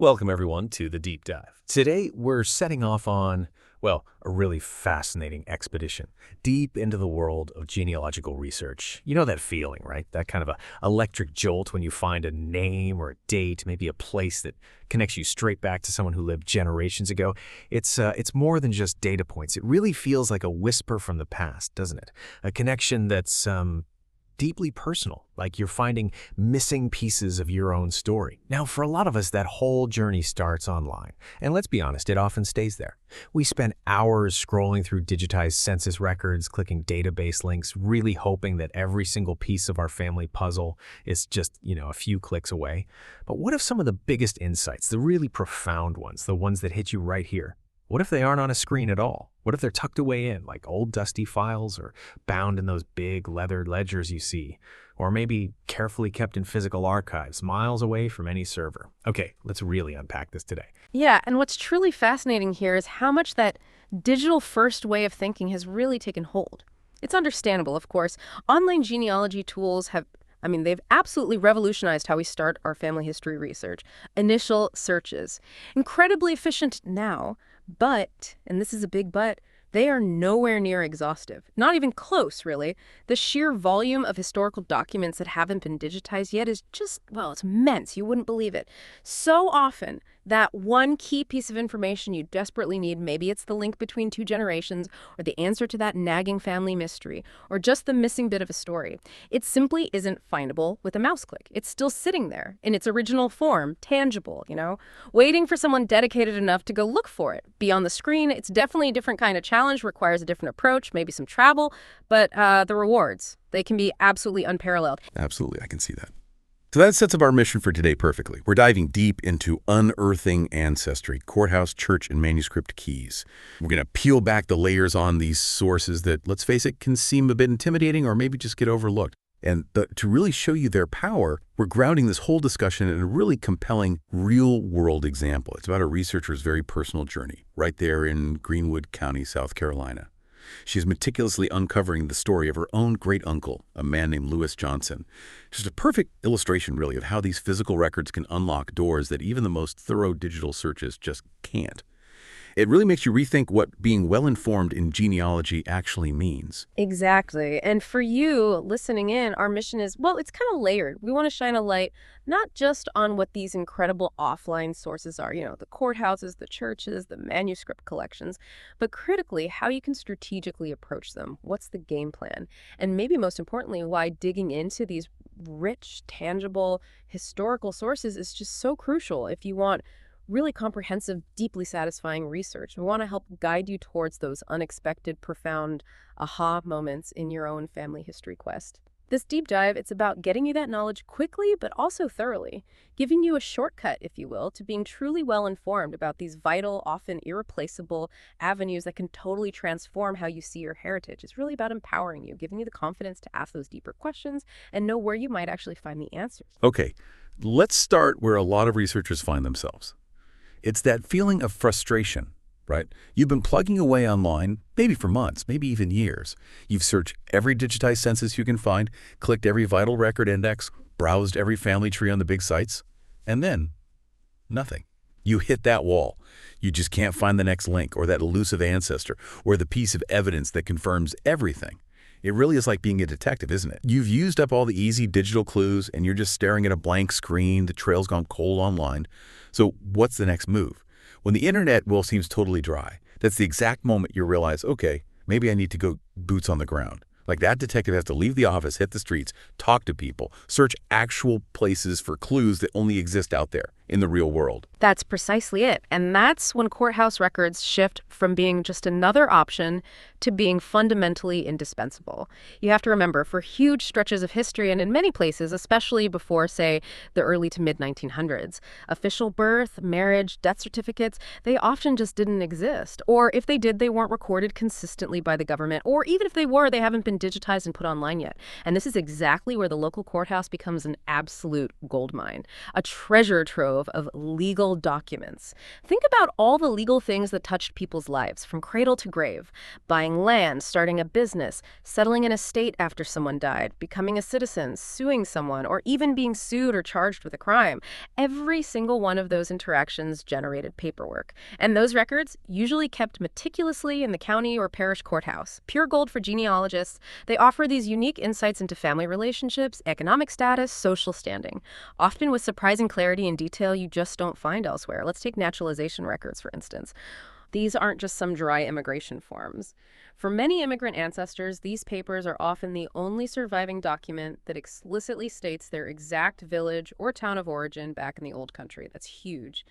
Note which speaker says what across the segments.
Speaker 1: Welcome, everyone, to the Deep Dive. Today, we're setting off on, well, a really fascinating expedition deep into the world of genealogical research. You know that feeling, right? That kind of a electric jolt when you find a name or a date, maybe a place that connects you straight back to someone who lived generations ago. It's more than just data points. It really feels like a whisper from the past, doesn't it? A connection that's deeply personal, like you're finding missing pieces of your own story. Now, for a lot of us, that whole journey starts online. And let's be honest, it often stays there. We spend hours scrolling through digitized census records, clicking database links, really hoping that every single piece of our family puzzle is just, a few clicks away. But what if some of the biggest insights, the really profound ones, the ones that hit you right here, what if they aren't on a screen at all? What if they're tucked away in, like old dusty files, or bound in those big leather ledgers you see? Or maybe carefully kept in physical archives, miles away from any server? Okay, let's really unpack this today.
Speaker 2: Yeah, and what's truly fascinating here is how much that digital-first way of thinking has really taken hold. It's understandable, of course. Online genealogy tools they've absolutely revolutionized how we start our family history research. Initial searches. Incredibly efficient now, but, and this is a big but, they are nowhere near exhaustive. Not even close, really. The sheer volume of historical documents that haven't been digitized yet is just, well, it's immense. You wouldn't believe it. So often, that one key piece of information you desperately need, maybe it's the link between two generations, or the answer to that nagging family mystery, or just the missing bit of a story. It simply isn't findable with a mouse click. It's still sitting there in its original form, tangible, waiting for someone dedicated enough to go look for it. Beyond the screen, it's definitely a different kind of challenge, requires a different approach, maybe some travel, but the rewards, they can be absolutely unparalleled.
Speaker 3: Absolutely, I can see that. So that sets up our mission for today perfectly. We're diving deep into Unearthing Ancestry, Courthouse, Church, and Manuscript keys. We're going to peel back the layers on these sources that, let's face it, can seem a bit intimidating or maybe just get overlooked. And to really show you their power, we're grounding this whole discussion in a really compelling real-world example. It's about a researcher's very personal journey, right there in Greenwood County, South Carolina. She's meticulously uncovering the story of her own great-uncle, a man named Lewis Johnson. Just a perfect illustration, really, of how these physical records can unlock doors that even the most thorough digital searches just can't. It really makes you rethink what being well-informed in genealogy actually means.
Speaker 2: Exactly. And for you listening in, our mission is, well, it's kind of layered. We want to shine a light not just on what these incredible offline sources are, the courthouses, the churches, the manuscript collections, but critically, how you can strategically approach them. What's the game plan? And maybe most importantly, why digging into these rich, tangible, historical sources is just so crucial if you want really comprehensive, deeply satisfying research. We want to help guide you towards those unexpected, profound aha moments in your own family history quest. This deep dive, it's about getting you that knowledge quickly, but also thoroughly, giving you a shortcut, if you will, to being truly well-informed about these vital, often irreplaceable avenues that can totally transform how you see your heritage. It's really about empowering you, giving you the confidence to ask those deeper questions and know where you might actually find the answers.
Speaker 3: Okay, let's start where a lot of researchers find themselves. It's that feeling of frustration, right? You've been plugging away online, maybe for months, maybe even years. You've searched every digitized census you can find, clicked every vital record index, browsed every family tree on the big sites, and then nothing. You hit that wall. You just can't find the next link or that elusive ancestor or the piece of evidence that confirms everything. It really is like being a detective, isn't it? You've used up all the easy digital clues and you're just staring at a blank screen. The trail's gone cold online. So what's the next move? When the internet, well, seems totally dry, that's the exact moment you realize, okay, maybe I need to go boots on the ground. Like that detective has to leave the office, hit the streets, talk to people, search actual places for clues that only exist out there in the real world.
Speaker 2: That's precisely it. And that's when courthouse records shift from being just another option to being fundamentally indispensable. You have to remember, for huge stretches of history, and in many places, especially before, say, the early to mid-1900s, official birth, marriage, death certificates, they often just didn't exist. Or if they did, they weren't recorded consistently by the government. Or even if they were, they haven't been digitized and put online yet. And this is exactly where the local courthouse becomes an absolute goldmine, a treasure trove trove of legal documents. Think about all the legal things that touched people's lives, from cradle to grave. Buying land, starting a business, settling an estate after someone died, becoming a citizen, suing someone, or even being sued or charged with a crime. Every single one of those interactions generated paperwork. And those records, usually kept meticulously in the county or parish courthouse. Pure gold for genealogists. They offer these unique insights into family relationships, economic status, social standing, often with surprising clarity and detail you just don't find elsewhere. Let's take naturalization records, for instance. These aren't just some dry immigration forms. For many immigrant ancestors, these papers are often the only surviving document that explicitly states their exact village or town of origin back in the old country. That's huge.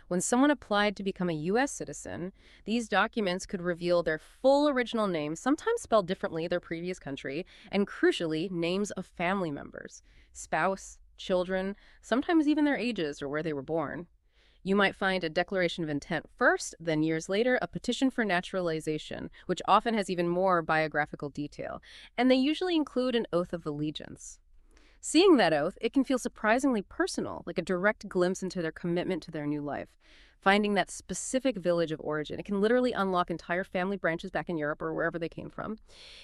Speaker 2: When someone applied to become a U.S. citizen, these documents could reveal their full original name, sometimes spelled differently their previous country, and crucially, names of family members, spouse, children, sometimes even their ages or where they were born. You might find a declaration of intent first, then years later, a petition for naturalization, which often has even more biographical detail, and they usually include an oath of allegiance. Seeing that oath, it can feel surprisingly personal, like a direct glimpse into their commitment to their new life. Finding that specific village of origin, it can literally unlock entire family branches back in Europe or wherever they came from.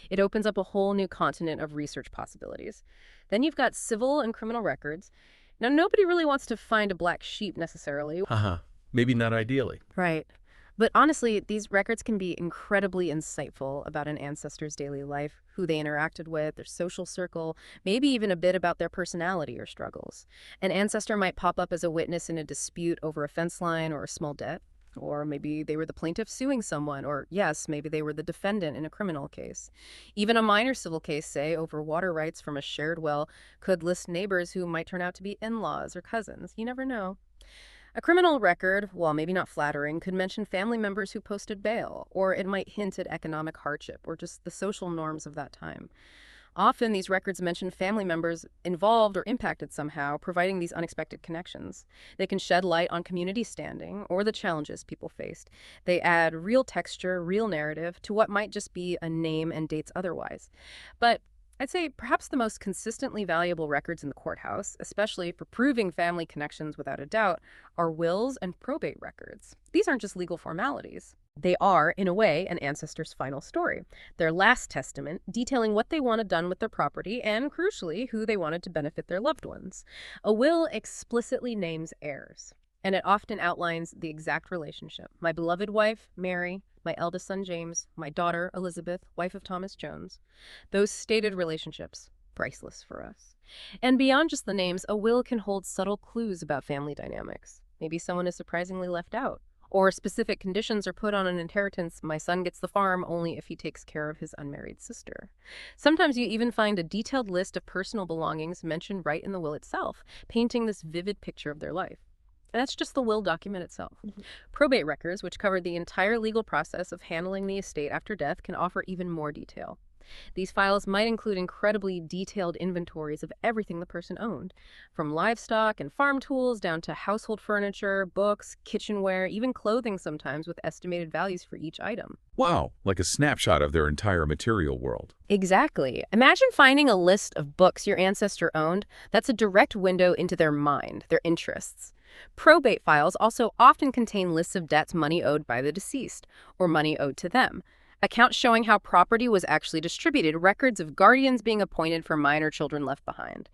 Speaker 2: It opens up a whole new continent of research possibilities. Then you've got civil and criminal records. Now, nobody really wants to find a black sheep necessarily.
Speaker 3: Haha, maybe not ideally.
Speaker 2: Right. But honestly, these records can be incredibly insightful about an ancestor's daily life, who they interacted with, their social circle, maybe even a bit about their personality or struggles. An ancestor might pop up as a witness in a dispute over a fence line or a small debt. Or maybe they were the plaintiff suing someone, or yes, maybe they were the defendant in a criminal case. Even a minor civil case, say, over water rights from a shared well, could list neighbors who might turn out to be in-laws or cousins. You never know. A criminal record, while maybe not flattering, could mention family members who posted bail, or it might hint at economic hardship or just the social norms of that time. Often, these records mention family members involved or impacted somehow, providing these unexpected connections. They can shed light on community standing or the challenges people faced. They add real texture, real narrative to what might just be a name and dates otherwise. But I'd say perhaps the most consistently valuable records in the courthouse, especially for proving family connections without a doubt, are wills and probate records. These aren't just legal formalities. They are, in a way, an ancestor's final story, their last testament, detailing what they wanted done with their property and, crucially, who they wanted to benefit their loved ones. A will explicitly names heirs, and it often outlines the exact relationship. My beloved wife, Mary, my eldest son, James, my daughter, Elizabeth, wife of Thomas Jones. Those stated relationships, priceless for us. And beyond just the names, a will can hold subtle clues about family dynamics. Maybe someone is surprisingly left out, or specific conditions are put on an inheritance. My son gets the farm only if he takes care of his unmarried sister. Sometimes you even find a detailed list of personal belongings mentioned right in the will itself, painting this vivid picture of their life. And that's just the will document itself. Probate records, which cover the entire legal process of handling the estate after death, can offer even more detail. These files might include incredibly detailed inventories of everything the person owned, from livestock and farm tools down to household furniture, books, kitchenware, even clothing sometimes, with estimated values for each item.
Speaker 3: Wow, like a snapshot of their entire material world.
Speaker 2: Exactly. Imagine finding a list of books your ancestor owned. That's a direct window into their mind, their interests. Probate files also often contain lists of debts money owed by the deceased, or money owed to them. Accounts showing how property was actually distributed, records of guardians being appointed for minor children left behind.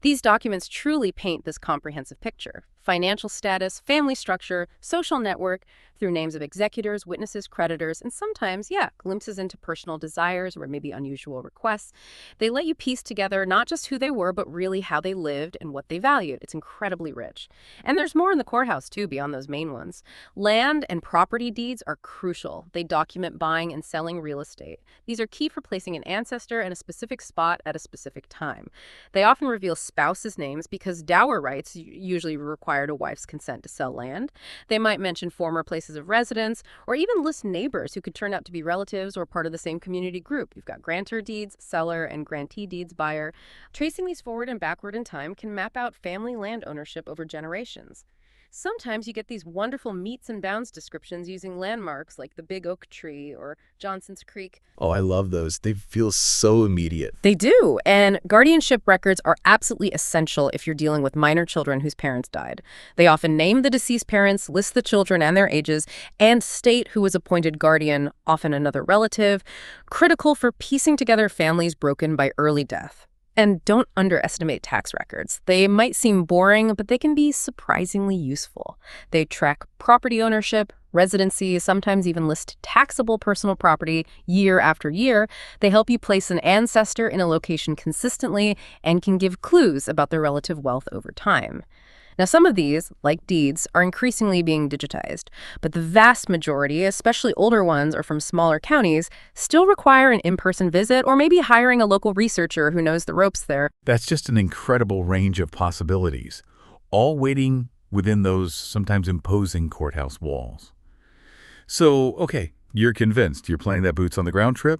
Speaker 2: These documents truly paint this comprehensive picture. Financial status, family structure, social network, through names of executors, witnesses, creditors, and sometimes, glimpses into personal desires or maybe unusual requests. They let you piece together not just who they were, but really how they lived and what they valued. It's incredibly rich. And there's more in the courthouse, too, beyond those main ones. Land and property deeds are crucial. They document buying and selling real estate. These are key for placing an ancestor in a specific spot at a specific time. They often reveal spouses' names because dower rights usually required a wife's consent to sell land. They might mention former places of residence or even list neighbors who could turn out to be relatives or part of the same community group. You've got grantor deeds, seller, and grantee deeds, buyer. Tracing these forward and backward in time can map out family land ownership over generations. Sometimes you get these wonderful meets and bounds descriptions using landmarks like the Big Oak Tree or Johnson's Creek.
Speaker 3: Oh, I love those. They feel so immediate.
Speaker 2: They do, and guardianship records are absolutely essential if you're dealing with minor children whose parents died. They often name the deceased parents, list the children and their ages, and state who was appointed guardian, often another relative, critical for piecing together families broken by early death. And don't underestimate tax records. They might seem boring, but they can be surprisingly useful. They track property ownership, residency, sometimes even list taxable personal property year after year. They help you place an ancestor in a location consistently and can give clues about their relative wealth over time. Now, some of these, like deeds, are increasingly being digitized, but the vast majority, especially older ones or from smaller counties, still require an in-person visit or maybe hiring a local researcher who knows the ropes there.
Speaker 3: That's just an incredible range of possibilities, all waiting within those sometimes imposing courthouse walls. So, okay, you're convinced. You're planning that boots on the ground trip.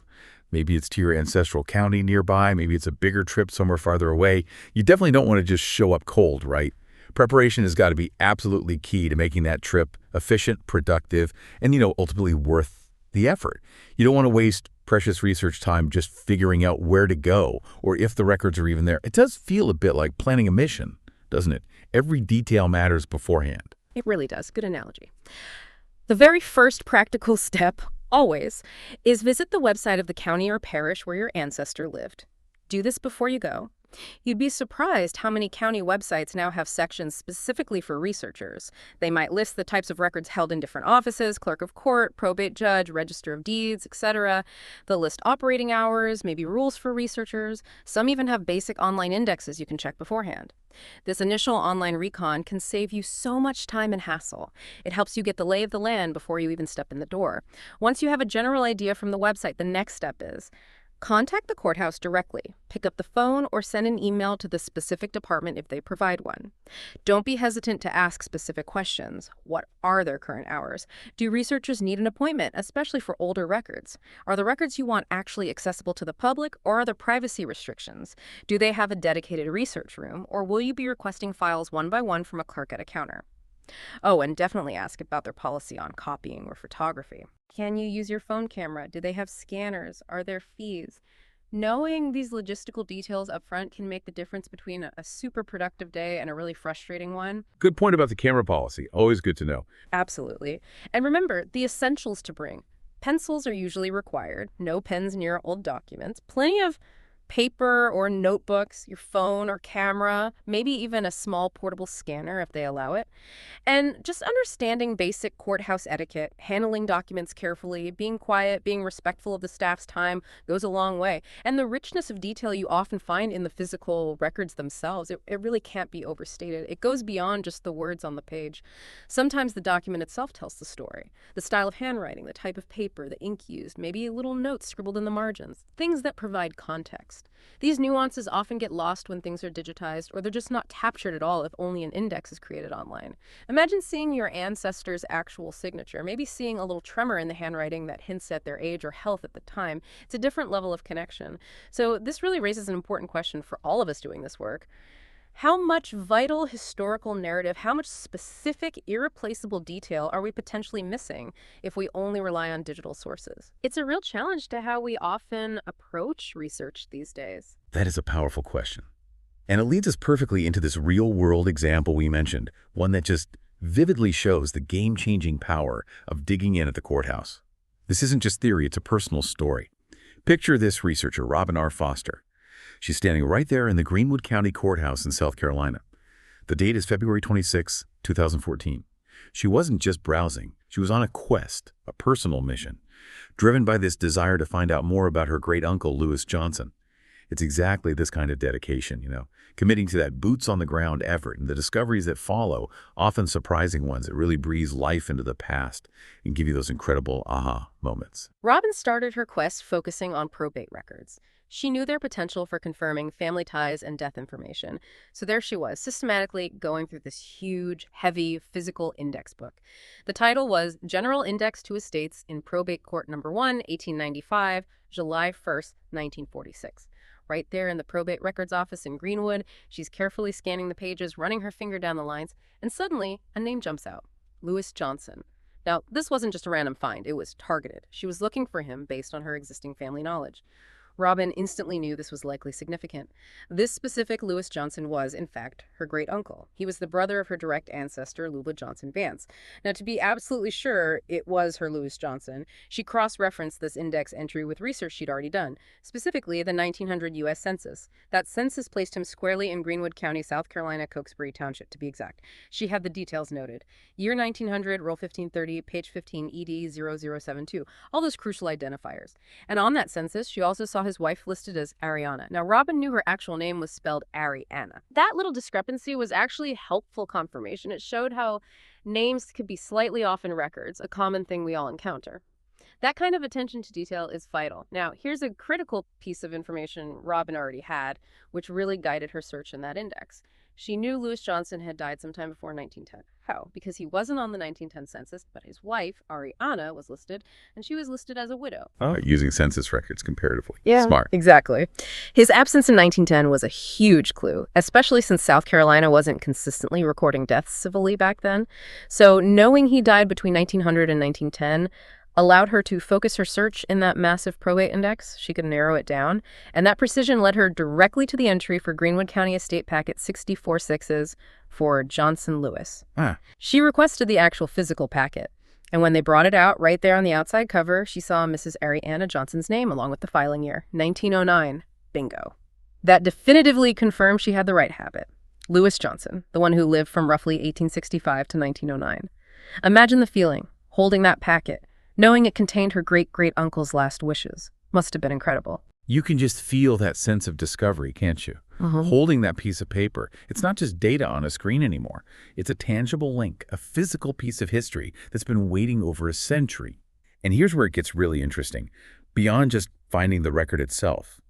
Speaker 3: Maybe it's to your ancestral county nearby. Maybe it's a bigger trip somewhere farther away. You definitely don't want to just show up cold, right? Preparation has got to be absolutely key to making that trip efficient, productive, and, ultimately worth the effort. You don't want to waste precious research time just figuring out where to go or if the records are even there. It does feel a bit like planning a mission, doesn't it? Every detail matters beforehand.
Speaker 2: It really does. Good analogy. The very first practical step, always, is visit the website of the county or parish where your ancestor lived. Do this before you go. You'd be surprised how many county websites now have sections specifically for researchers. They might list the types of records held in different offices, clerk of court, probate judge, register of deeds, etc. They'll list operating hours, maybe rules for researchers. Some even have basic online indexes you can check beforehand. This initial online recon can save you so much time and hassle. It helps you get the lay of the land before you even step in the door. Once you have a general idea from the website, the next step is contact the courthouse directly. Pick up the phone or send an email to the specific department if they provide one. Don't be hesitant to ask specific questions. What are their current hours? Do researchers need an appointment, especially for older records? Are the records you want actually accessible to the public, or are there privacy restrictions? Do they have a dedicated research room, or will you be requesting files one by one from a clerk at a counter? Oh, and definitely ask about their policy on copying or photography. Can you use your phone camera? Do they have scanners? Are there fees? Knowing these logistical details up front can make the difference between a super productive day and a really frustrating one.
Speaker 3: Good point about the camera policy. Always good to know.
Speaker 2: Absolutely. And remember, the essentials to bring. Pencils are usually required. No pens near old documents. Plenty of paper or notebooks, your phone or camera, maybe even a small portable scanner if they allow it. And just understanding basic courthouse etiquette, handling documents carefully, being quiet, being respectful of the staff's time goes a long way. And the richness of detail you often find in the physical records themselves, it really can't be overstated. It goes beyond just the words on the page. Sometimes the document itself tells the story. The style of handwriting, the type of paper, the ink used, maybe little notes scribbled in the margins, things that provide context. These nuances often get lost when things are digitized, or they're just not captured at all if only an index is created online. Imagine seeing your ancestor's actual signature, maybe seeing a little tremor in the handwriting that hints at their age or health at the time. It's a different level of connection. So this really raises an important question for all of us doing this work. How much vital historical narrative, how much specific, irreplaceable detail are we potentially missing if we only rely on digital sources? It's a real challenge to how we often approach research these days.
Speaker 3: That is a powerful question. And it leads us perfectly into this real-world example we mentioned, one that just vividly shows the game-changing power of digging in at the courthouse. This isn't just theory, it's a personal story. Picture this researcher, Robin R. Foster. She's standing right there in the Greenwood County Courthouse in South Carolina. The date is February 26, 2014. She wasn't just browsing. She was on a quest, a personal mission, driven by this desire to find out more about her great-uncle, Lewis Johnson. It's exactly this kind of dedication, committing to that boots-on-the-ground effort and the discoveries that follow, often surprising ones that really breathe life into the past and give you those incredible aha moments.
Speaker 2: Robin started her quest focusing on probate records. She knew their potential for confirming family ties and death information. So there she was, systematically going through this huge, heavy, physical index book. The title was General Index to Estates in Probate Court No. 1, 1895, July 1st, 1946. right there in the probate records office in Greenwood. She's carefully scanning the pages, running her finger down the lines, and suddenly a name jumps out. Lewis Johnson. Now, this wasn't just a random find, it was targeted. She was looking for him based on her existing family knowledge. Robin instantly knew this was likely significant. This specific Lewis Johnson was, in fact, her great-uncle. He was the brother of her direct ancestor, Lula Johnson Vance. Now, to be absolutely sure it was her Lewis Johnson, she cross-referenced this index entry with research she'd already done, specifically the 1900 U.S. Census. That census placed him squarely in Greenwood County, South Carolina, Cokesbury Township, to be exact. She had the details noted. Year 1900, roll 1530, page 15, ED 0072. All those crucial identifiers. And on that census, she also saw his wife listed as Ariana. Now, Robin knew her actual name was spelled Ariana. That little discrepancy was actually helpful confirmation. It showed how names could be slightly off in records, a common thing we all encounter. That kind of attention to detail is vital. Now, here's a critical piece of information Robin already had, which really guided her search in that index. She knew Lewis Johnson had died sometime before 1910. How? Because he wasn't on the 1910 census, but his wife, Ariana, was listed, and she was listed as a widow.
Speaker 3: Oh, using census records comparatively.
Speaker 2: Yeah,
Speaker 3: Smart.
Speaker 2: exactly. His absence in 1910 was a huge clue, especially since South Carolina wasn't consistently recording deaths civilly back then. So knowing he died between 1900 and 1910 allowed her to focus her search in that massive probate index. She could narrow it down, and that precision led her directly to the entry for Greenwood County Estate Packet 646's for Johnson Lewis. She requested the actual physical packet, and when they brought it out, right there on the outside cover, she saw Mrs. Ariana Johnson's name along with the filing year, 1909. Bingo. That definitively confirmed she had the right habit. Lewis Johnson, the one who lived from roughly 1865 to 1909. Imagine the feeling, holding that packet, knowing it contained her great-great-uncle's last wishes. Must have been incredible.
Speaker 3: You can just feel that sense of discovery, can't you? Holding that piece of paper. It's not just data on a screen anymore. It's a tangible link, a physical piece of history that's been waiting over a century. And here's where it gets really interesting, beyond just finding the record itself.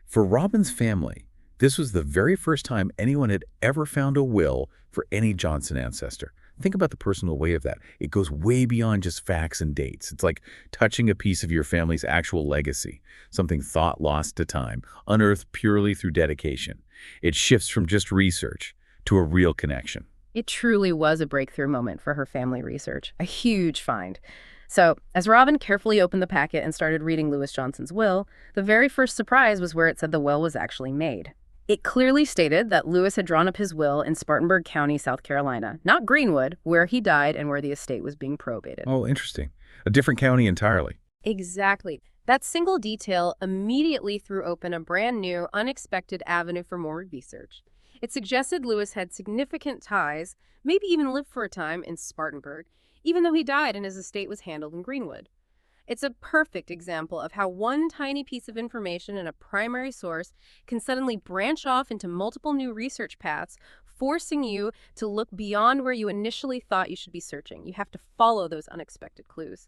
Speaker 3: For Robin's family, this was the very first time anyone had ever found a will for any Johnson ancestor. Think about the personal weight of that. It goes way beyond just facts and dates. It's like touching a piece of your family's actual legacy, something thought lost to time, unearthed purely through dedication. It shifts from just research to a real connection.
Speaker 2: It truly was a breakthrough moment for her family research, a huge find. So, as Robin carefully opened the packet and started reading Lewis Johnson's will, the very first surprise was where it said the will was actually made. It clearly stated that Lewis had drawn up his will in Spartanburg County, South Carolina, not Greenwood, where he died and where the estate was being probated.
Speaker 3: Oh, interesting. A different county entirely.
Speaker 2: Exactly. That single detail immediately threw open a brand new, unexpected avenue for more research. It suggested Lewis had significant ties, maybe even lived for a time in Spartanburg, even though he died and his estate was handled in Greenwood. It's a perfect example of how one tiny piece of information in a primary source can suddenly branch off into multiple new research paths, forcing you to look beyond where you initially thought you should be searching. You have to follow those unexpected clues.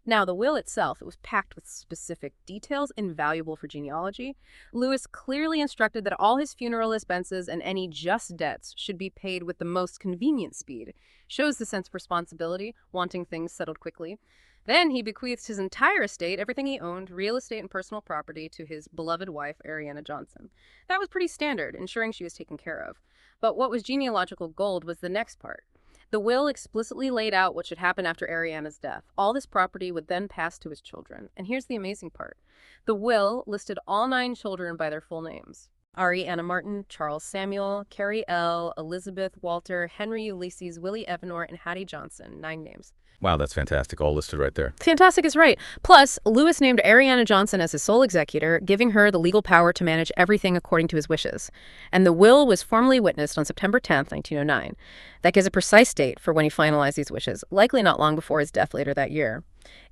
Speaker 2: Now, the will itself, it was packed with specific details invaluable for genealogy. Lewis clearly instructed that all his funeral expenses and any just debts should be paid with the most convenient speed. Shows the sense of responsibility, wanting things settled quickly. Then he bequeathed his entire estate, everything he owned, real estate and personal property, to his beloved wife, Ariana Johnson. That was pretty standard, ensuring she was taken care of. But what was genealogical gold was the next part. The will explicitly laid out what should happen after Ariana's death. All this property would then pass to his children. And here's the amazing part. The will listed all 9 children by their full names. Ariana Martin, Charles Samuel, Carrie L., Elizabeth, Walter, Henry Ulysses, Willie Evanor, and Hattie Johnson. 9 names.
Speaker 3: Wow, that's fantastic. All listed right there.
Speaker 2: Fantastic is right. Plus, Lewis named Ariana Johnson as his sole executor, giving her the legal power to manage everything according to his wishes. And the will was formally witnessed on September 10th, 1909. That gives a precise date for when he finalized these wishes, likely not long before his death later that year.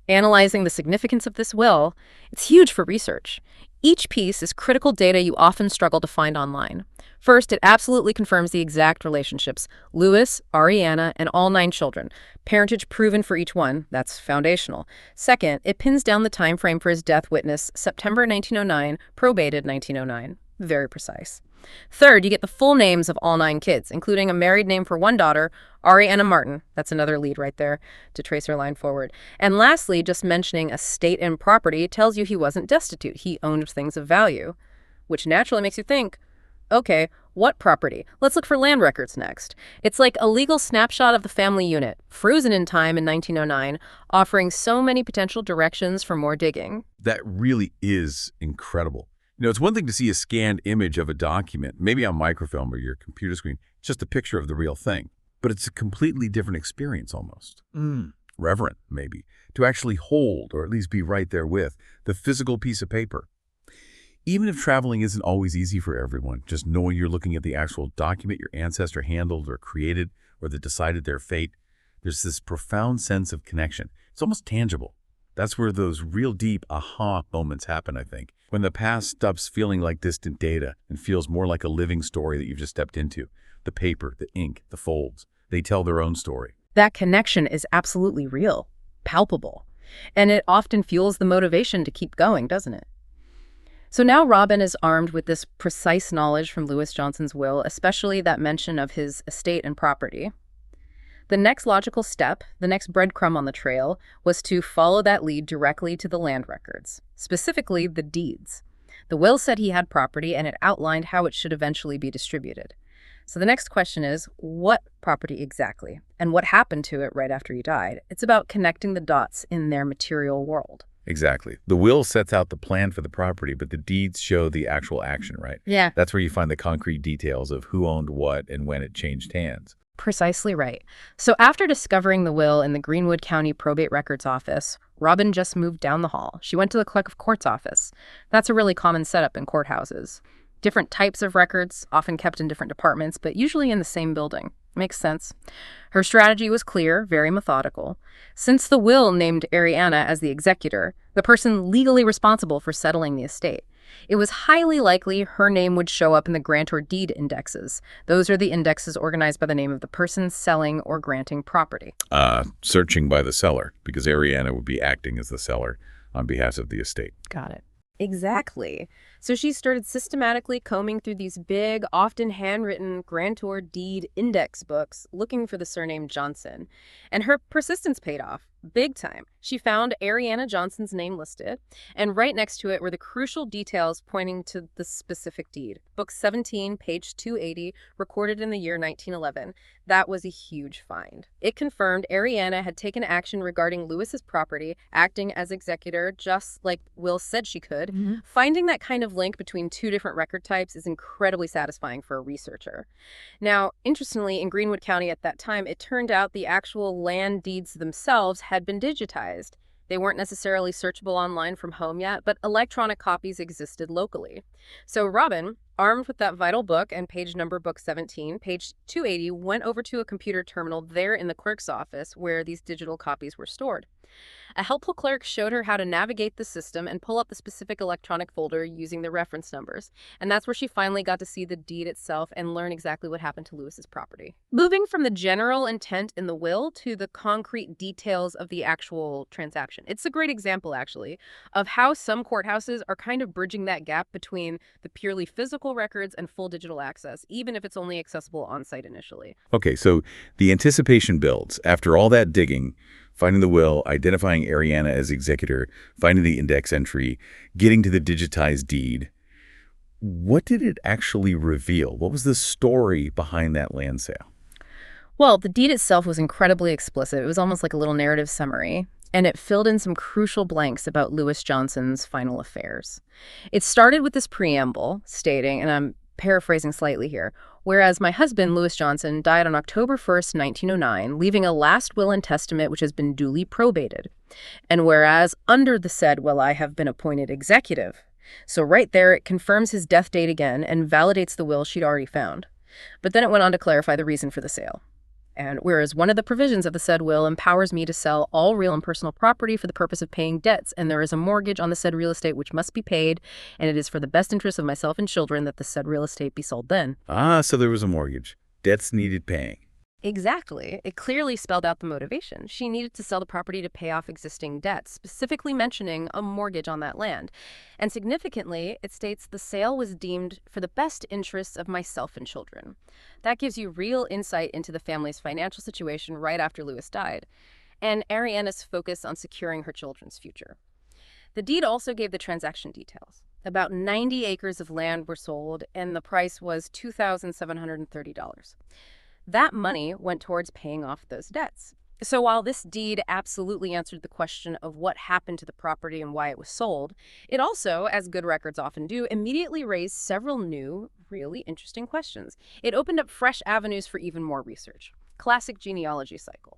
Speaker 2: Analyzing the significance of this will, it's huge for research. Each piece is critical data you often struggle to find online. First, it absolutely confirms the exact relationships. Lewis, Ariana, and all 9 children. Parentage proven for each one. That's foundational. Second, it pins down the time frame for his death witness, September 1909, probated 1909. Very precise. Third, you get the full names of all 9 kids, including a married name for one daughter, Ariana Martin. That's another lead right there to trace her line forward. And lastly, just mentioning estate and property tells you he wasn't destitute. He owned things of value. which naturally makes you think, okay, what property? Let's look for land records next. It's like a legal snapshot of the family unit, frozen in time in 1909, offering so many potential directions for more digging.
Speaker 3: That really is incredible. It's one thing to see a scanned image of a document, maybe on microfilm or your computer screen, just a picture of the real thing. But it's a completely different experience almost. Reverent, maybe, to actually hold, or at least be right there with, the physical piece of paper. Even if traveling isn't always easy for everyone, just knowing you're looking at the actual document your ancestor handled or created or that decided their fate, there's this profound sense of connection. It's almost tangible. That's where those real deep aha moments happen, I think, when the past stops feeling like distant data and feels more like a living story that you've just stepped into. The paper, the ink, the folds, they tell their own story.
Speaker 2: That connection is absolutely real, palpable, and it often fuels the motivation to keep going, doesn't it? So now Robin is armed with this precise knowledge from Lewis Johnson's will, especially that mention of his estate and property. The next logical step, the next breadcrumb on the trail, was to follow that lead directly to the land records, specifically the deeds. The will said he had property, and it outlined how it should eventually be distributed. So the next question is, what property exactly? And what happened to it right after he died? It's about connecting the dots in their material world.
Speaker 3: Exactly. The will sets out the plan for the property, but the deeds show the actual action, right?
Speaker 2: Yeah.
Speaker 3: That's where you find the concrete details of who owned what and when it changed hands.
Speaker 2: Precisely right. So after discovering the will in the Greenwood County Probate Records Office, Robin just moved down the hall. She went to the clerk of court's office. That's a really common setup in courthouses. Different types of records, often kept in different departments, but usually in the same building. Makes sense. Her strategy was clear, very methodical. Since the will named Ariana as the executor, the person legally responsible for settling the estate, it was highly likely her name would show up in the grant or deed indexes. Those are the indexes organized by the name of the person selling or granting property.
Speaker 3: Searching by the seller, because Ariana would be acting as the seller on behalf of the estate.
Speaker 2: Got it. Exactly. So she started systematically combing through these big, often handwritten grantor deed index books looking for the surname Johnson. And her persistence paid off, big time. She found Ariana Johnson's name listed, and right next to it were the crucial details pointing to the specific deed. Book 17, page 280, recorded in the year 1911. That was a huge find. It confirmed Ariana had taken action regarding Lewis's property, acting as executor, just like Will said she could. Finding that kind of link between two different record types is incredibly satisfying for a researcher. Now, interestingly, in Greenwood County at that time, it turned out the actual land deeds themselves had been digitized. They weren't necessarily searchable online from home yet, but electronic copies existed locally. So Robin, armed with that vital book and page number book 17, page 280, went over to a computer terminal there in the clerk's office where these digital copies were stored. A helpful clerk showed her how to navigate the system and pull up the specific electronic folder using the reference numbers. And that's where she finally got to see the deed itself and learn exactly what happened to Lewis's property. Moving from the general intent in the will to the concrete details of the actual transaction. It's a great example, actually, of how some courthouses are kind of bridging that gap between the purely physical records and full digital access, even if it's only accessible on-site initially.
Speaker 3: Okay, so the anticipation builds. After all that digging, finding the will, identifying Ariana as executor, finding the index entry, getting to the digitized deed. What did it actually reveal? What was the story behind that land sale?
Speaker 2: Well, the deed itself was incredibly explicit. It was almost like a little narrative summary, and it filled in some crucial blanks about Lewis Johnson's final affairs. It started with this preamble stating, and I'm paraphrasing slightly here, whereas my husband, Lewis Johnson, died on October 1st, 1909, leaving a last will and testament which has been duly probated. And whereas under the said will I have been appointed executive. So right there, it confirms his death date again and validates the will she'd already found. But then it went on to clarify the reason for the sale. And whereas one of the provisions of the said will empowers me to sell all real and personal property for the purpose of paying debts, and there is a mortgage on the said real estate which must be paid, and it is for the best interest of myself and children that the said real estate be sold then.
Speaker 3: So there was a mortgage. Debts needed paying.
Speaker 2: Exactly. It clearly spelled out the motivation. She needed to sell the property to pay off existing debts, specifically mentioning a mortgage on that land. And significantly, it states the sale was deemed for the best interests of myself and children. That gives you real insight into the family's financial situation right after Lewis died, and Ariana's focus on securing her children's future. The deed also gave the transaction details. About 90 acres of land were sold, and the price was $2,730. That money went towards paying off those debts. So while this deed absolutely answered the question of what happened to the property and why it was sold, it also, as good records often do, immediately raised several new, really interesting questions. It opened up fresh avenues for even more research. Classic genealogy cycle.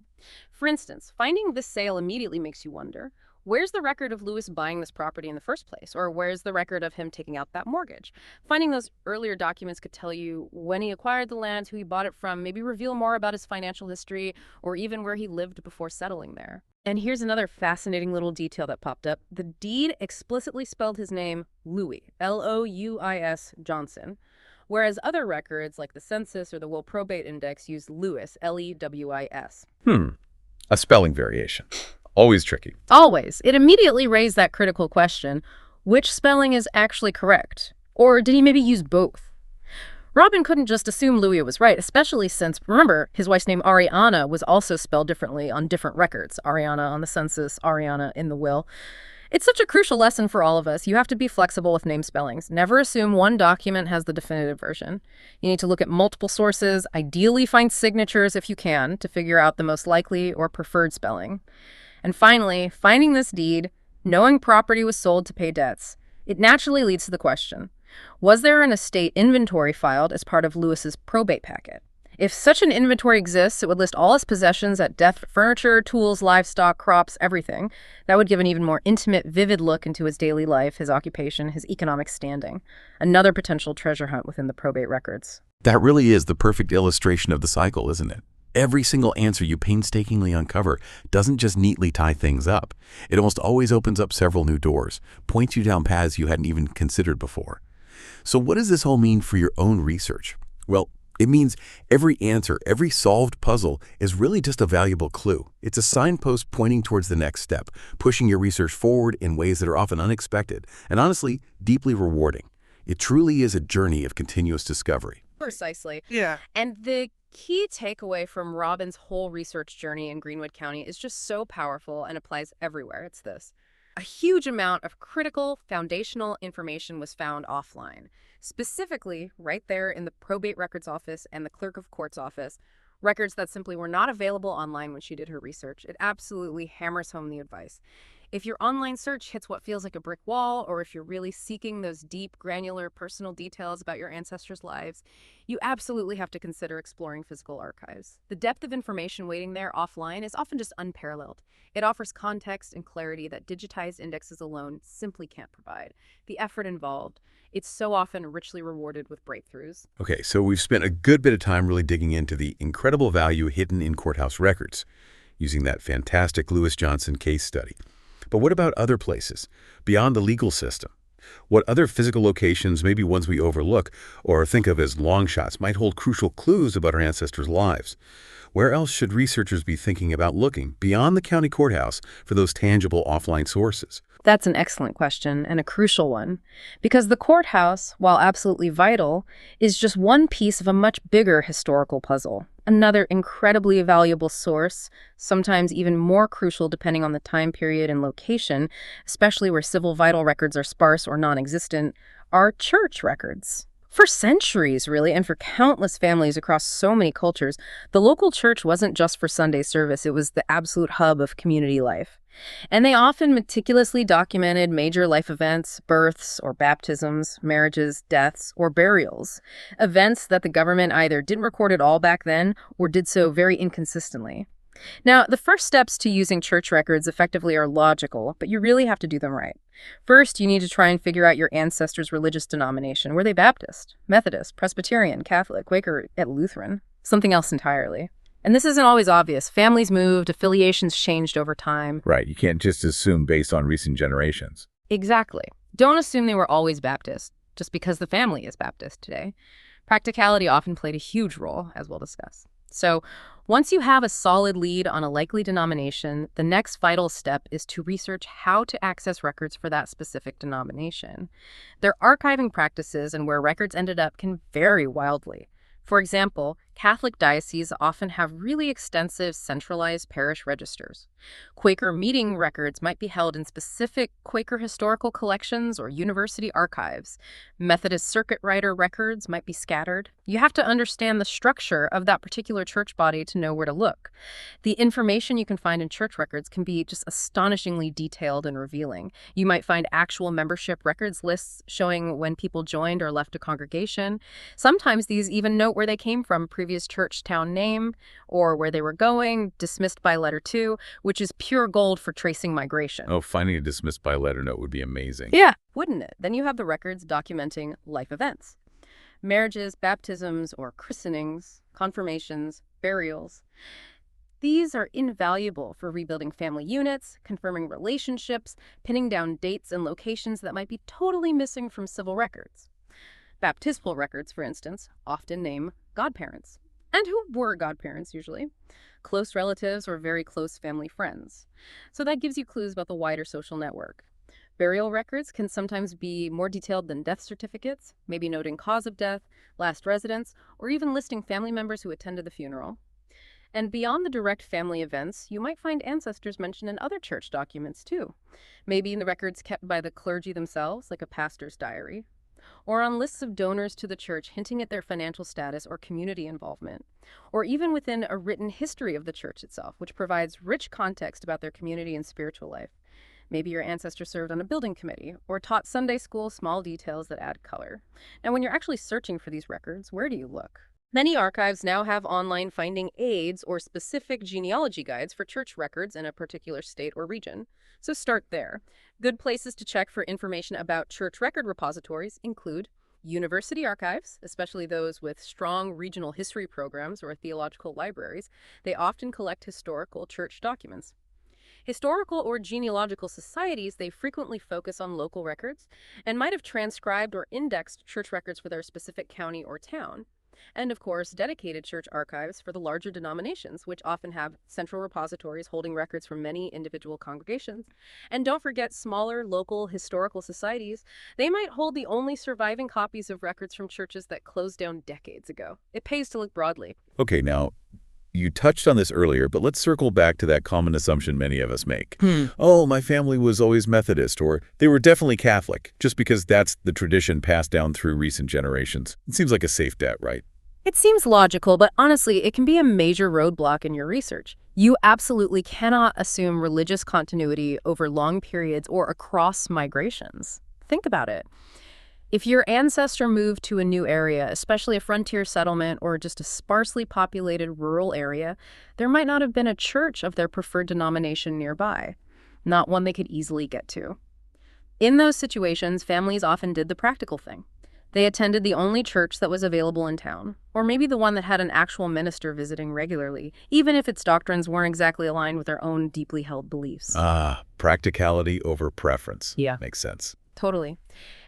Speaker 2: For instance, finding this sale immediately makes you wonder, where's the record of Lewis buying this property in the first place? Or where's the record of him taking out that mortgage? Finding those earlier documents could tell you when he acquired the land, who he bought it from, maybe reveal more about his financial history, or even where he lived before settling there. And here's another fascinating little detail that popped up. The deed explicitly spelled his name Louis, L-O-U-I-S Johnson, whereas other records like the census or the will probate index use Lewis, L-E-W-I-S.
Speaker 3: A spelling variation. Always tricky.
Speaker 2: Always. It immediately raised that critical question, which spelling is actually correct? Or did he maybe use both? Robin couldn't just assume Louis was right, especially since, remember, his wife's name Ariana was also spelled differently on different records. Ariana on the census, Ariana in the will. It's such a crucial lesson for all of us. You have to be flexible with name spellings. Never assume one document has the definitive version. You need to look at multiple sources, ideally find signatures if you can, to figure out the most likely or preferred spelling. And finally, finding this deed, knowing property was sold to pay debts, it naturally leads to the question, was there an estate inventory filed as part of Lewis's probate packet? If such an inventory exists, it would list all his possessions at death: furniture, tools, livestock, crops, everything. That would give an even more intimate, vivid look into his daily life, his occupation, his economic standing. Another potential treasure hunt within the probate records.
Speaker 3: That really is the perfect illustration of the cycle, isn't it? Every single answer you painstakingly uncover doesn't just neatly tie things up. It almost always opens up several new doors, points you down paths you hadn't even considered before. So what does this all mean for your own research? Well, it means every answer, every solved puzzle is really just a valuable clue. It's a signpost pointing towards the next step, pushing your research forward in ways that are often unexpected and honestly, deeply rewarding. It truly is a journey of continuous discovery.
Speaker 2: Precisely.
Speaker 1: Yeah.
Speaker 2: And the key takeaway from Robin's whole research journey in Greenwood County is just so powerful and applies everywhere. It's this. A huge amount of critical, foundational information was found offline, specifically right there in the probate records office and the clerk of court's office, records that simply were not available online when she did her research. It absolutely hammers home the advice. If your online search hits what feels like a brick wall, or if you're really seeking those deep, granular, personal details about your ancestors' lives, you absolutely have to consider exploring physical archives. The depth of information waiting there offline is often just unparalleled. It offers context and clarity that digitized indexes alone simply can't provide. The effort involved, it's so often richly rewarded with breakthroughs.
Speaker 3: Okay, so we've spent a good bit of time really digging into the incredible value hidden in courthouse records, using that fantastic Lewis Johnson case study. But what about other places, beyond the legal system? What other physical locations, maybe ones we overlook or think of as long shots, might hold crucial clues about our ancestors' lives? Where else should researchers be thinking about looking, beyond the county courthouse, for those tangible offline sources?
Speaker 2: That's an excellent question, and a crucial one, because the courthouse, while absolutely vital, is just one piece of a much bigger historical puzzle. Another incredibly valuable source, sometimes even more crucial depending on the time period and location, especially where civil vital records are sparse or non-existent, are church records. For centuries, really, and for countless families across so many cultures, the local church wasn't just for Sunday service, it was the absolute hub of community life. And they often meticulously documented major life events, births or baptisms, marriages, deaths, or burials. Events that the government either didn't record at all back then or did so very inconsistently. Now, the first steps to using church records effectively are logical, but you really have to do them right. First, you need to try and figure out your ancestors' religious denomination. Were they Baptist, Methodist, Presbyterian, Catholic, Quaker, at Lutheran? Something else entirely. And this isn't always obvious. Families moved, affiliations changed over time.
Speaker 3: Right, you can't just assume based on recent generations.
Speaker 2: Exactly. Don't assume they were always Baptist, just because the family is Baptist today. Practicality often played a huge role, as we'll discuss. So, once you have a solid lead on a likely denomination, the next vital step is to research how to access records for that specific denomination. Their archiving practices and where records ended up can vary wildly. For example, Catholic dioceses often have really extensive centralized parish registers. Quaker meeting records might be held in specific Quaker historical collections or university archives. Methodist circuit rider records might be scattered. You have to understand the structure of that particular church body to know where to look. The information you can find in church records can be just astonishingly detailed and revealing. You might find actual membership records lists showing when people joined or left a congregation. Sometimes these even note where they came from, previous church town name, or where they were going, dismissed by letter to, which is pure gold for tracing migration.
Speaker 3: Oh, finding a dismissed by letter note would be amazing.
Speaker 2: Yeah, wouldn't it? Then you have the records documenting life events. Marriages, baptisms, or christenings, confirmations, burials. These are invaluable for rebuilding family units, confirming relationships, pinning down dates and locations that might be totally missing from civil records. Baptismal records, for instance, often name godparents. And who were godparents, usually? Close relatives or very close family friends. So that gives you clues about the wider social network. Burial records can sometimes be more detailed than death certificates, maybe noting cause of death, last residence, or even listing family members who attended the funeral. And beyond the direct family events, you might find ancestors mentioned in other church documents too. Maybe in the records kept by the clergy themselves, like a pastor's diary, or on lists of donors to the church hinting at their financial status or community involvement, or even within a written history of the church itself, which provides rich context about their community and spiritual life. Maybe your ancestor served on a building committee or taught Sunday school, small details that add color. Now, when you're actually searching for these records, where do you look? Many archives now have online finding aids or specific genealogy guides for church records in a particular state or region. So start there. Good places to check for information about church record repositories include university archives, especially those with strong regional history programs or theological libraries. They often collect historical church documents. Historical or genealogical societies, they frequently focus on local records and might have transcribed or indexed church records for their specific county or town. And of course, dedicated church archives for the larger denominations, which often have central repositories holding records from many individual congregations. And don't forget smaller local historical societies. They might hold the only surviving copies of records from churches that closed down decades ago. It pays to look broadly.
Speaker 3: Okay, now, you touched on this earlier, but let's circle back to that common assumption many of us make. Oh, my family was always Methodist, or they were definitely Catholic, just because that's the tradition passed down through recent generations. It seems like a safe bet, right?
Speaker 2: It seems logical, but honestly, it can be a major roadblock in your research. You absolutely cannot assume religious continuity over long periods or across migrations. Think about it. If your ancestor moved to a new area, especially a frontier settlement or just a sparsely populated rural area, there might not have been a church of their preferred denomination nearby, not one they could easily get to. In those situations, families often did the practical thing. They attended the only church that was available in town, or maybe the one that had an actual minister visiting regularly, even if its doctrines weren't exactly aligned with their own deeply held beliefs.
Speaker 3: Practicality over preference.
Speaker 2: Yeah.
Speaker 3: Makes sense.
Speaker 2: Totally.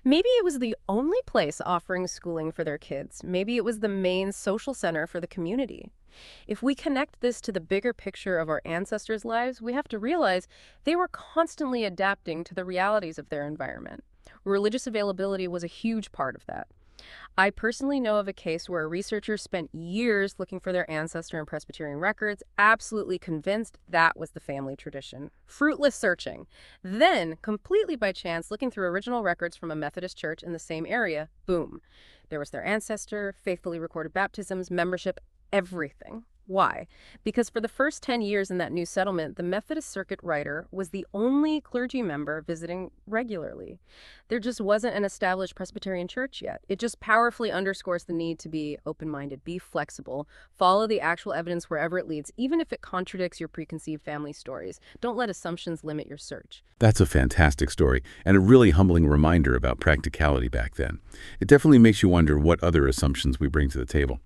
Speaker 2: Maybe it was the only place offering schooling for their kids. Maybe it was the main social center for the community. If we connect this to the bigger picture of our ancestors' lives, we have to realize they were constantly adapting to the realities of their environment. Religious availability was a huge part of that. I personally know of a case where a researcher spent years looking for their ancestor and Presbyterian records, absolutely convinced that was the family tradition. Fruitless searching. Then, completely by chance, looking through original records from a Methodist church in the same area, boom. There was their ancestor, faithfully recorded baptisms, membership, everything. Why? Because for the first 10 years in that new settlement, the Methodist circuit rider was the only clergy member visiting regularly. There just wasn't an established Presbyterian church yet. It just powerfully underscores the need to be open-minded, be flexible, follow the actual evidence wherever it leads, even if it contradicts your preconceived family stories. Don't let assumptions limit your search.
Speaker 3: That's a fantastic story, and a really humbling reminder about practicality back then. It definitely makes you wonder what other assumptions we bring to the table.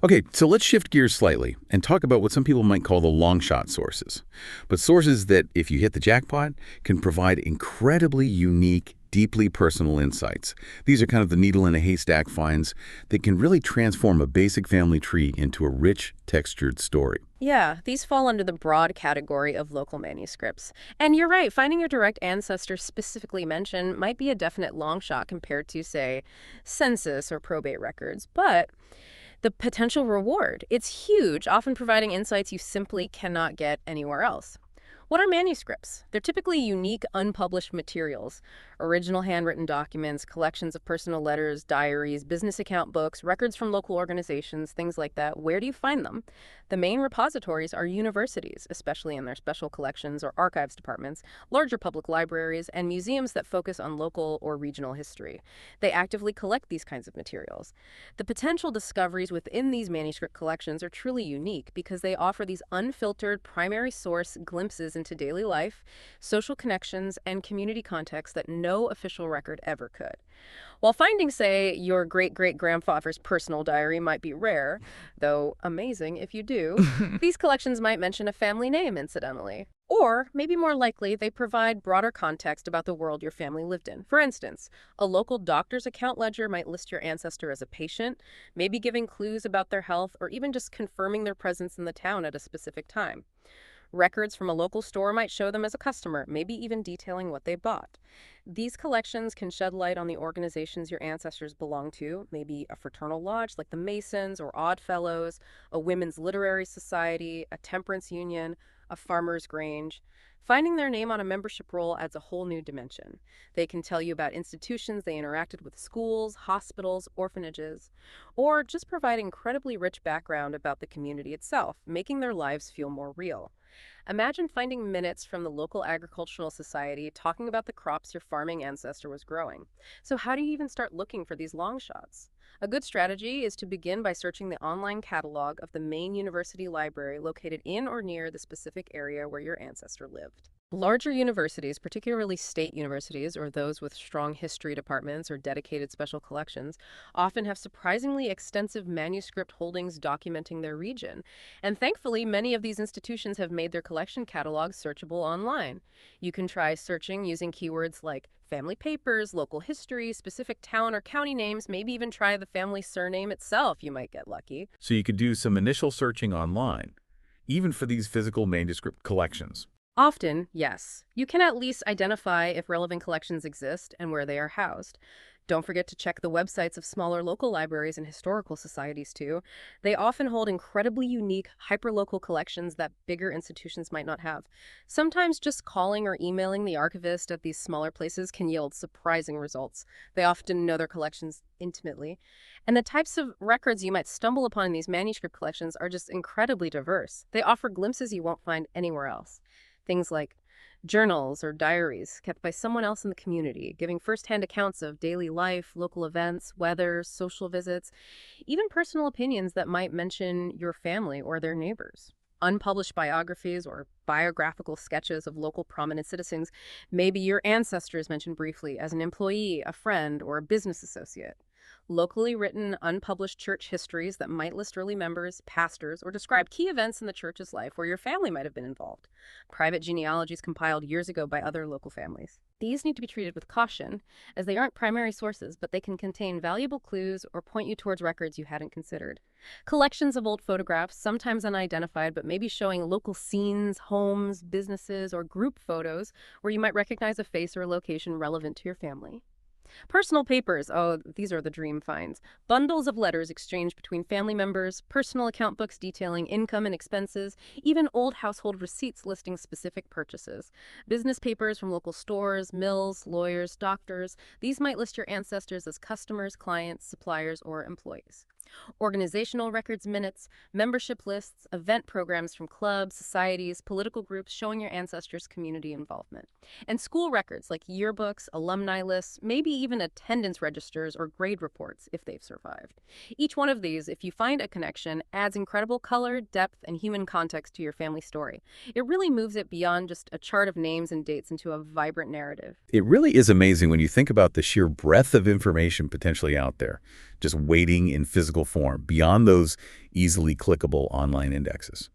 Speaker 3: Okay, so let's shift gears slightly and talk about what some people might call the long-shot sources, but sources that, if you hit the jackpot, can provide incredibly unique, deeply personal insights. These are kind of the needle in a haystack finds that can really transform a basic family tree into a rich, textured story.
Speaker 2: Yeah, these fall under the broad category of local manuscripts. And you're right, finding your direct ancestor specifically mentioned might be a definite long shot compared to, say, census or probate records. But The potential reward, it's huge, often providing insights you simply cannot get anywhere else. What are manuscripts? They're typically unique, unpublished materials, original handwritten documents, collections of personal letters, diaries, business account books, records from local organizations, things like that. Where do you find them? The main repositories are universities, especially in their special collections or archives departments, larger public libraries, and museums that focus on local or regional history. They actively collect these kinds of materials. The potential discoveries within these manuscript collections are truly unique because they offer these unfiltered, primary source glimpses into daily life, social connections, and community contexts that no official record ever could. While finding, say, your great-great-grandfather's personal diary might be rare, though amazing if you do, these collections might mention a family name incidentally. Or, maybe more likely, they provide broader context about the world your family lived in. For instance, a local doctor's account ledger might list your ancestor as a patient, maybe giving clues about their health, or even just confirming their presence in the town at a specific time. Records from a local store might show them as a customer, maybe even detailing what they bought. These collections can shed light on the organizations your ancestors belong to, maybe a fraternal lodge like the Masons or Odd Fellows, a women's literary society, a temperance union, a farmer's grange. Finding their name on a membership roll adds a whole new dimension. They can tell you about institutions they interacted with, schools, hospitals, orphanages, or just provide incredibly rich background about the community itself, making their lives feel more real. Imagine finding minutes from the local agricultural society talking about the crops your farming ancestor was growing. So how do you even start looking for these long shots? A good strategy is to begin by searching the online catalog of the main university library located in or near the specific area where your ancestor lived. Larger universities, particularly state universities or those with strong history departments or dedicated special collections, often have surprisingly extensive manuscript holdings documenting their region. And thankfully, many of these institutions have made their collection catalogs searchable online. You can try searching using keywords like family papers, local history, specific town or county names, maybe even try the family surname itself. You might get lucky.
Speaker 3: So you could do some initial searching online, even for these physical manuscript collections.
Speaker 2: Often, yes. You can at least identify if relevant collections exist and where they are housed. Don't forget to check the websites of smaller local libraries and historical societies, too. They often hold incredibly unique, hyperlocal collections that bigger institutions might not have. Sometimes just calling or emailing the archivist at these smaller places can yield surprising results. They often know their collections intimately. And the types of records you might stumble upon in these manuscript collections are just incredibly diverse. They offer glimpses you won't find anywhere else. Things like journals or diaries kept by someone else in the community, giving firsthand accounts of daily life, local events, weather, social visits, even personal opinions that might mention your family or their neighbors. Unpublished biographies or biographical sketches of local prominent citizens, maybe your ancestors mentioned briefly as an employee, a friend, or a business associate. Locally written, unpublished church histories that might list early members, pastors, or describe key events in the church's life where your family might have been involved. Private genealogies compiled years ago by other local families. These need to be treated with caution, as they aren't primary sources, but they can contain valuable clues or point you towards records you hadn't considered. Collections of old photographs, sometimes unidentified, but maybe showing local scenes, homes, businesses, or group photos where you might recognize a face or a location relevant to your family. Personal papers, oh, these are the dream finds. Bundles of letters exchanged between family members, personal account books detailing income and expenses, even old household receipts listing specific purchases. Business papers from local stores, mills, lawyers, doctors. These might list your ancestors as customers, clients, suppliers, or employees. Organizational records minutes, membership lists, event programs from clubs, societies, political groups showing your ancestors' community involvement. And school records like yearbooks, alumni lists, maybe even attendance registers or grade reports if they've survived. Each one of these, if you find a connection, adds incredible color, depth, and human context to your family story. It really moves it beyond just a chart of names and dates into a vibrant narrative.
Speaker 3: It really is amazing when you think about the sheer breadth of information potentially out there, just waiting in physical form, beyond those easily clickable online indexes.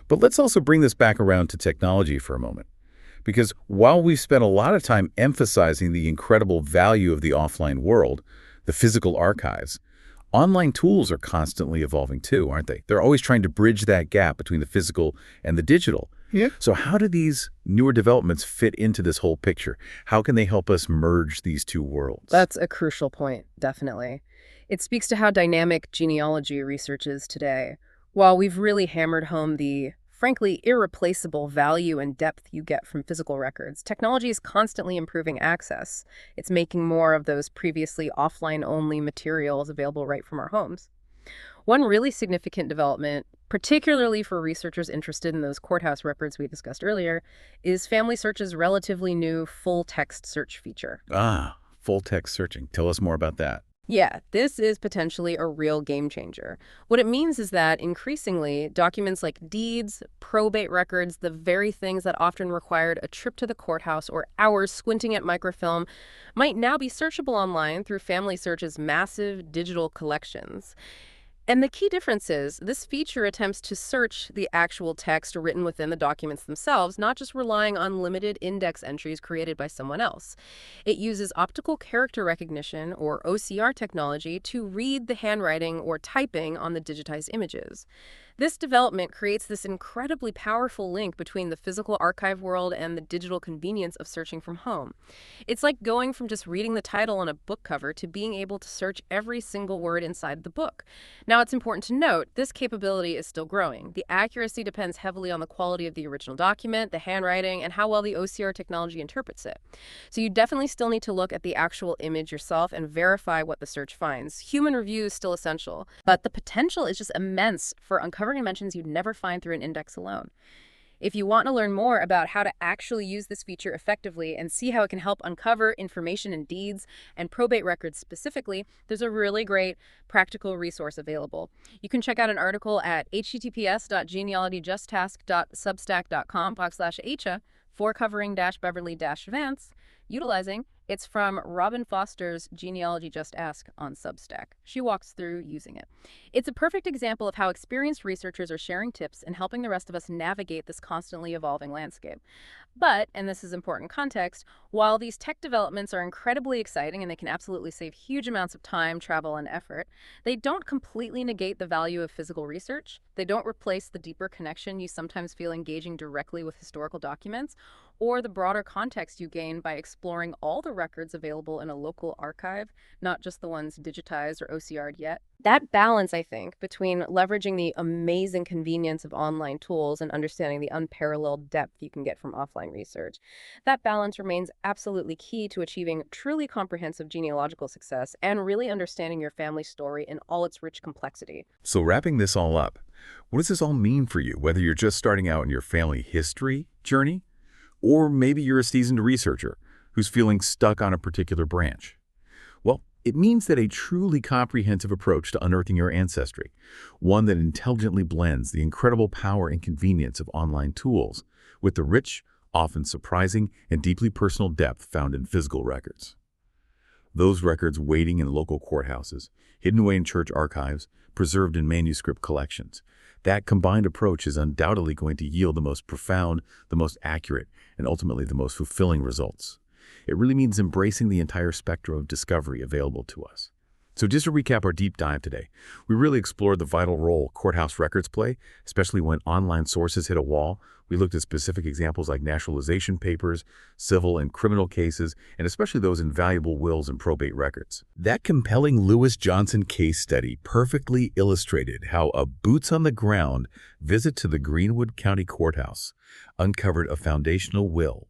Speaker 3: But let's also bring this back around to technology for a moment. Because while we've spent a lot of time emphasizing the incredible value of the offline world, the physical archives, online tools are constantly evolving too, aren't they? They're always trying to bridge that gap between the physical and the digital.
Speaker 1: Yeah.
Speaker 3: So how do these newer developments fit into this whole picture? How can they help us merge these two worlds?
Speaker 2: That's a crucial point, definitely. It speaks to how dynamic genealogy research is today. While we've really hammered home the, frankly, irreplaceable value and depth you get from physical records, technology is constantly improving access. It's making more of those previously offline-only materials available right from our homes. One really significant development, particularly for researchers interested in those courthouse records we discussed earlier, is Family Search's relatively new full-text search feature.
Speaker 3: Ah, full text searching. Tell us more about that.
Speaker 2: Yeah, this is potentially a real game changer. What it means is that increasingly, documents like deeds, probate records, the very things that often required a trip to the courthouse or hours squinting at microfilm, might now be searchable online through Family Search's massive digital collections. And the key difference is this feature attempts to search the actual text written within the documents themselves, not just relying on limited index entries created by someone else. It uses optical character recognition, or OCR technology, to read the handwriting or typing on the digitized images. This development creates this incredibly powerful link between the physical archive world and the digital convenience of searching from home. It's like going from just reading the title on a book cover to being able to search every single word inside the book. Now, it's important to note, this capability is still growing. The accuracy depends heavily on the quality of the original document, the handwriting, and how well the OCR technology interprets it. So you definitely still need to look at the actual image yourself and verify what the search finds. Human review is still essential, but the potential is just immense for uncovering dimensions you'd never find through an index alone. If you want to learn more about how to actually use this feature effectively and see how it can help uncover information in deeds and probate records specifically, there's a really great practical resource available. You can check out an article at https://genealogyjusttask.substack.com/acha for covering-Beverly-Vance, utilizing it's from Robin Foster's Genealogy Just Ask on Substack. She walks through using it. It's a perfect example of how experienced researchers are sharing tips and helping the rest of us navigate this constantly evolving landscape. But, and this is important context, while these tech developments are incredibly exciting and they can absolutely save huge amounts of time, travel, and effort, they don't completely negate the value of physical research. They don't replace the deeper connection you sometimes feel engaging directly with historical documents, or the broader context you gain by exploring all the records available in a local archive, not just the ones digitized or OCR'd yet. That balance, I think, between leveraging the amazing convenience of online tools and understanding the unparalleled depth you can get from offline research, that balance remains absolutely key to achieving truly comprehensive genealogical success and really understanding your family story in all its rich complexity.
Speaker 3: So wrapping this all up, what does this all mean for you, whether you're just starting out in your family history journey, or maybe you're a seasoned researcher who's feeling stuck on a particular branch? Well, it means that a truly comprehensive approach to unearthing your ancestry, one that intelligently blends the incredible power and convenience of online tools with the rich, often surprising, and deeply personal depth found in physical records. Those records waiting in local courthouses, hidden away in church archives, preserved in manuscript collections. That combined approach is undoubtedly going to yield the most profound, the most accurate, and ultimately the most fulfilling results. It really means embracing the entire spectrum of discovery available to us. So just to recap our deep dive today, we really explored the vital role courthouse records play, especially when online sources hit a wall. We looked at specific examples like naturalization papers, civil and criminal cases, and especially those invaluable wills and probate records. That compelling Lewis Johnson case study perfectly illustrated how a boots-on-the-ground visit to the Greenwood County Courthouse uncovered a foundational will,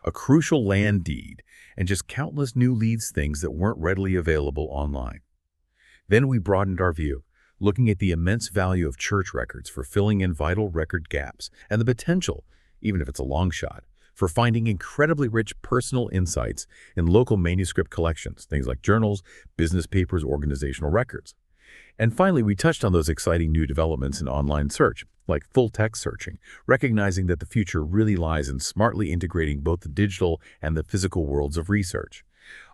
Speaker 3: a crucial land deed, and just countless new leads things that weren't readily available online. Then we broadened our view, looking at the immense value of church records for filling in vital record gaps and the potential, even if it's a long shot, for finding incredibly rich personal insights in local manuscript collections, things like journals, business papers, organizational records. And finally, we touched on those exciting new developments in online search, like full-text searching, recognizing that the future really lies in smartly integrating both the digital and the physical worlds of research.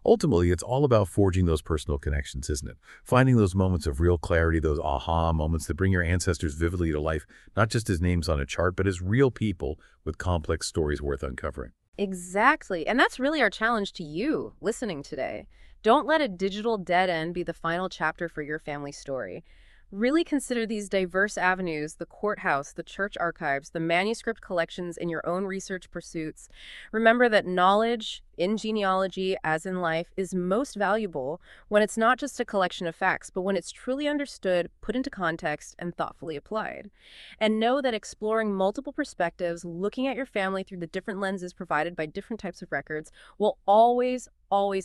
Speaker 3: Ultimately, it's all about forging those personal connections, isn't it? Finding those moments of real clarity, those aha moments that bring your ancestors vividly to life, not just as names on a chart, but as real people with complex stories worth uncovering.
Speaker 2: Exactly. And that's really our challenge to you listening today. Don't let a digital dead end be the final chapter for your family story. Really consider these diverse avenues, the courthouse, the church archives, the manuscript collections in your own research pursuits. Remember that knowledge, in genealogy, as in life, is most valuable when it's not just a collection of facts, but when it's truly understood, put into context, and thoughtfully applied. And know that exploring multiple perspectives, looking at your family through the different lenses provided by different types of records, will always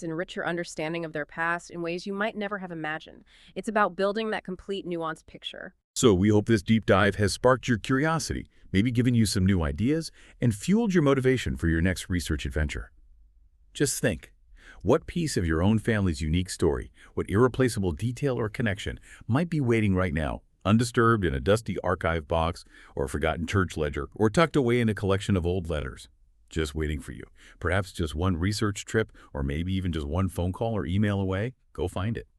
Speaker 2: enrich your understanding of their past in ways you might never have imagined. It's about building that complete, nuanced picture.
Speaker 3: So we hope this deep dive has sparked your curiosity, maybe given you some new ideas, and fueled your motivation for your next research adventure. Just think, what piece of your own family's unique story, what irreplaceable detail or connection might be waiting right now, undisturbed in a dusty archive box or a forgotten church ledger, or tucked away in a collection of old letters? Just waiting for you. Perhaps just one research trip, or maybe even just one phone call or email away. Go find it.